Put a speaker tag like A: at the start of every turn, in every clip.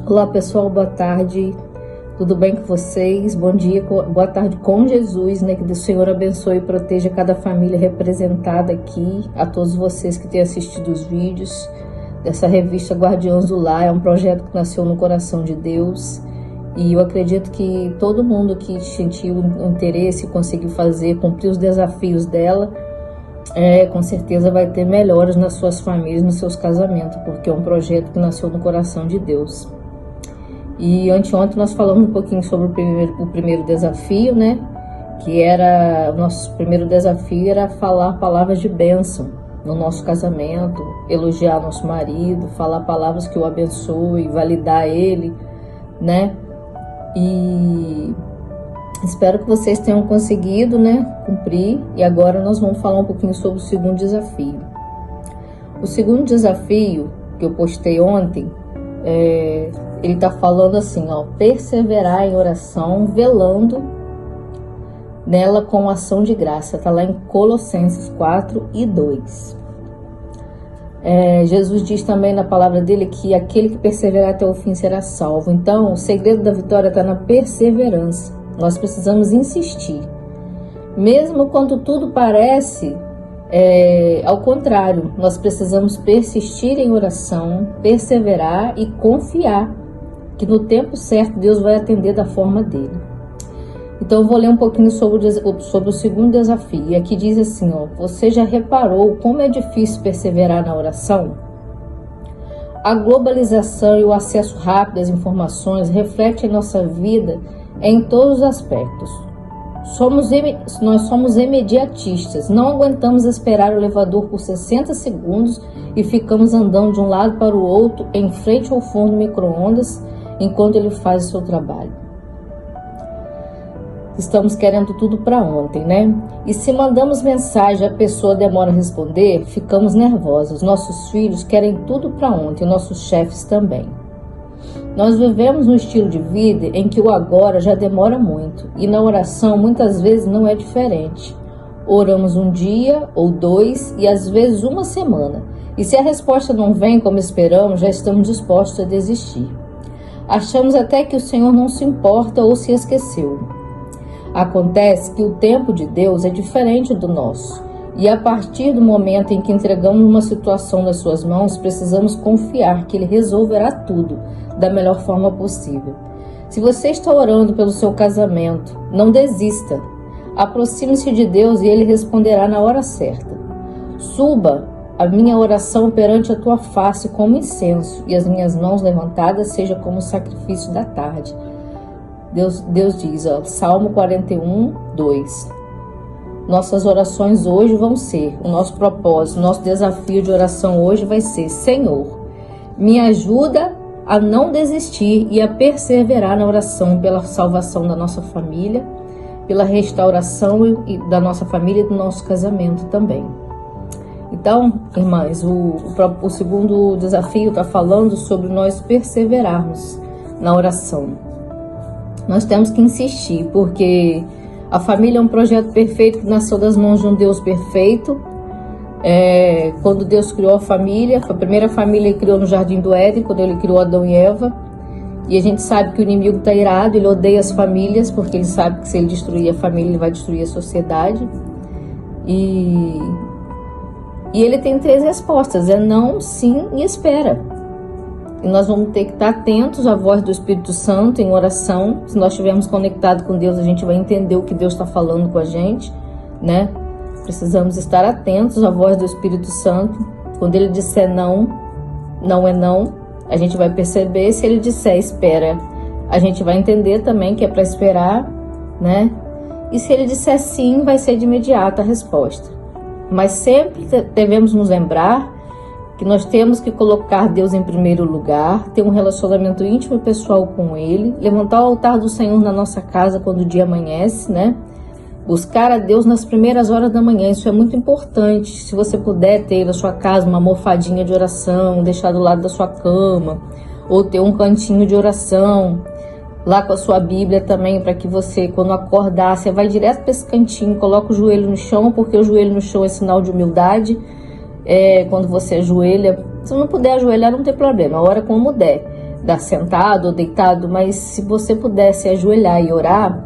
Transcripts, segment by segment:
A: Olá pessoal, boa tarde, tudo bem com vocês? Bom dia, boa tarde com Jesus, né? Que o Senhor abençoe e proteja cada família representada aqui, a todos vocês que têm assistido os vídeos dessa revista Guardiões do Lar. É um projeto que nasceu no coração de Deus e eu acredito que todo mundo que sentiu o interesse e conseguiu fazer, cumprir os desafios dela, com certeza vai ter melhoras nas suas famílias, nos seus casamentos, porque é um projeto que nasceu no coração de Deus. E anteontem nós falamos um pouquinho sobre o primeiro desafio, né? Que era, o nosso primeiro desafio era falar palavras de bênção no nosso casamento, elogiar nosso marido, falar palavras que o abençoem, validar ele, né? E espero que vocês tenham conseguido, né, cumprir. E agora nós vamos falar um pouquinho sobre o segundo desafio. O segundo desafio que eu postei ontem, ele está falando assim, ó, perseverar em oração, velando nela com ação de graça. Está lá em Colossenses 4:2. Jesus diz também na palavra dele que aquele que perseverar até o fim será salvo. Então, o segredo da vitória está na perseverança. Nós precisamos insistir. Mesmo quando tudo parece ao contrário, nós precisamos persistir em oração, perseverar e confiar que no tempo certo Deus vai atender da forma dele. Então eu vou ler um pouquinho sobre o segundo desafio. E aqui diz assim, ó: você já reparou como é difícil perseverar na oração? A globalização e o acesso rápido às informações refletem em nossa vida em todos os aspectos. Nós somos imediatistas, não aguentamos esperar o elevador por 60 segundos e ficamos andando de um lado para o outro em frente ao forno micro-ondas enquanto ele faz o seu trabalho. Estamos querendo tudo para ontem, né? E se mandamos mensagem e a pessoa demora a responder, ficamos nervosos. Nossos filhos querem tudo para ontem, nossos chefes também. Nós vivemos um estilo de vida em que o agora já demora muito, e na oração muitas vezes não é diferente. Oramos um dia ou dois e às vezes uma semana, e se a resposta não vem como esperamos, já estamos dispostos a desistir. Achamos até que o Senhor não se importa ou se esqueceu. Acontece que o tempo de Deus é diferente do nosso, e a partir do momento em que entregamos uma situação nas suas mãos, precisamos confiar que Ele resolverá tudo da melhor forma possível. Se você está orando pelo seu casamento, não desista. Aproxime-se de Deus e Ele responderá na hora certa. Suba a minha oração perante a tua face como incenso, e as minhas mãos levantadas seja como sacrifício da tarde. Deus diz, ó, Salmo 41:2. Nossas orações hoje vão ser, o nosso propósito, o nosso desafio de oração hoje vai ser: Senhor, me ajuda a não desistir e a perseverar na oração pela salvação da nossa família, pela restauração da nossa família e do nosso casamento também. Então, irmãs, o segundo desafio está falando sobre nós perseverarmos na oração. Nós temos que insistir, porque a família é um projeto perfeito que nasceu das mãos de um Deus perfeito. Quando Deus criou a família, a primeira família Ele criou no Jardim do Éden, quando Ele criou Adão e Eva. E a gente sabe que o inimigo está irado, ele odeia as famílias, porque ele sabe que se ele destruir a família, ele vai destruir a sociedade. E ele tem 3 respostas: não, sim e espera. E nós vamos ter que estar atentos à voz do Espírito Santo em oração. Se nós estivermos conectados com Deus, a gente vai entender o que Deus está falando com a gente, né? Precisamos estar atentos à voz do Espírito Santo. Quando ele disser não, não é não, a gente vai perceber. Se ele disser espera, a gente vai entender também que é para esperar, né? E se ele disser sim, vai ser de imediato a resposta. Mas sempre devemos nos lembrar que nós temos que colocar Deus em primeiro lugar, ter um relacionamento íntimo e pessoal com Ele, levantar o altar do Senhor na nossa casa quando o dia amanhece, né? Buscar a Deus nas primeiras horas da manhã, isso é muito importante. Se você puder ter na sua casa uma almofadinha de oração, deixar do lado da sua cama, ou ter um cantinho de oração, lá com a sua Bíblia também, para que você, quando acordar, você vai direto para esse cantinho, coloca o joelho no chão, porque o joelho no chão é sinal de humildade. Quando você ajoelha, se não puder ajoelhar, não tem problema, ora como der. sentado ou deitado, mas se você pudesse ajoelhar e orar,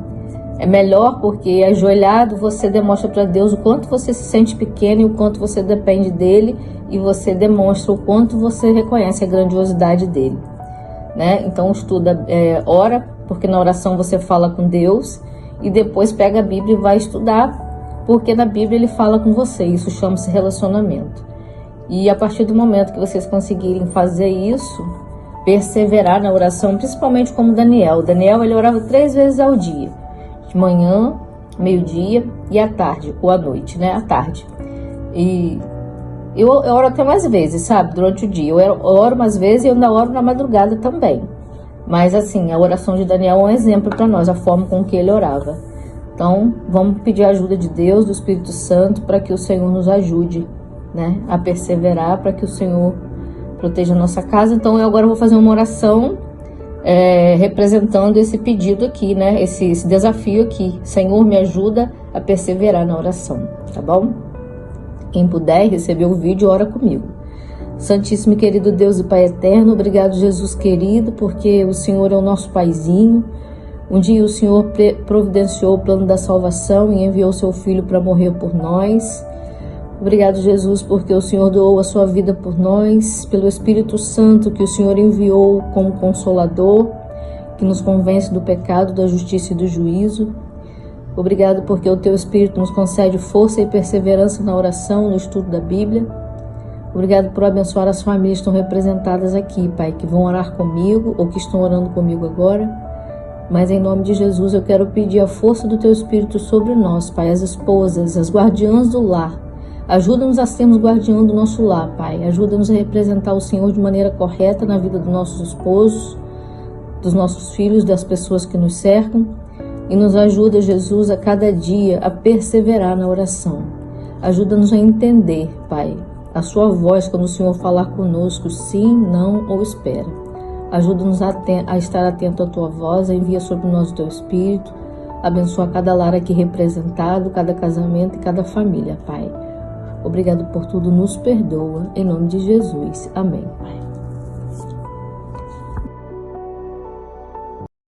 A: é melhor, porque ajoelhado você demonstra para Deus o quanto você se sente pequeno e o quanto você depende dele, e você demonstra o quanto você reconhece a grandiosidade dele, né? Então estuda, ora, porque na oração você fala com Deus, e depois pega a Bíblia e vai estudar, porque na Bíblia ele fala com você. Isso chama-se relacionamento. E a partir do momento que vocês conseguirem fazer isso, perseverar na oração, principalmente como Daniel. Daniel, ele orava 3 vezes ao dia, de manhã, meio-dia e à tarde, ou à noite, né? À tarde. E eu oro até mais vezes, sabe? Durante o dia. Eu oro mais vezes e eu ainda oro na madrugada também. Mas assim, a oração de Daniel é um exemplo para nós, a forma com que ele orava. Então, vamos pedir a ajuda de Deus, do Espírito Santo, para que o Senhor nos ajude, né, a perseverar, para que o Senhor proteja a nossa casa. Então, eu agora vou fazer uma oração representando esse pedido aqui, né, esse desafio aqui. Senhor, me ajuda a perseverar na oração, tá bom? Quem puder receber o vídeo, ora comigo. Santíssimo e querido Deus e Pai eterno, obrigado, Jesus querido, porque o Senhor é o nosso paizinho. Um dia o Senhor providenciou o plano da salvação e enviou seu Filho para morrer por nós. Obrigado, Jesus, porque o Senhor doou a sua vida por nós, pelo Espírito Santo que o Senhor enviou como Consolador, que nos convence do pecado, da justiça e do juízo. Obrigado porque o Teu Espírito nos concede força e perseverança na oração, no estudo da Bíblia. Obrigado por abençoar as famílias que estão representadas aqui, Pai, que vão orar comigo ou que estão orando comigo agora. Mas em nome de Jesus eu quero pedir a força do Teu Espírito sobre nós, Pai, as esposas, as guardiãs do lar. Ajuda-nos a sermos guardião do nosso lar, Pai. Ajuda-nos a representar o Senhor de maneira correta na vida dos nossos esposos, dos nossos filhos, das pessoas que nos cercam. E nos ajuda, Jesus, a cada dia a perseverar na oração. Ajuda-nos a entender, Pai, a sua voz quando o Senhor falar conosco, sim, não ou espera. Ajuda-nos a estar atento à tua voz, envia sobre nós o teu Espírito, abençoa cada lar aqui representado, cada casamento e cada família, Pai. Obrigado por tudo, nos perdoa, em nome de Jesus. Amém, Pai.